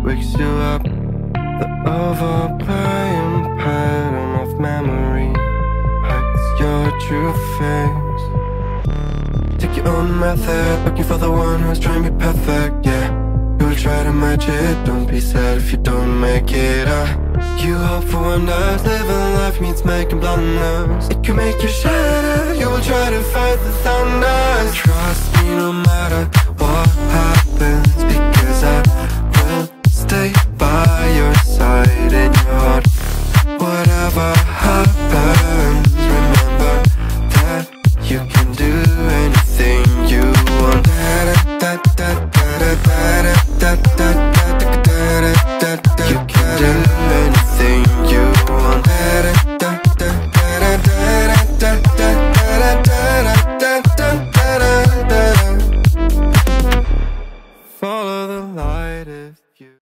Wakes you up. The overplaying pattern of memory hides your true face. Take your own method, looking for the one who's trying to be perfect, yeah. You'll try to match it, don't be sad if you don't make it. You hope for wonders, living life means making blunders. It can make you shatter, you will try to fight the thunders. Trust me no matter what happens, because I will stay by your side in your heart. Whatever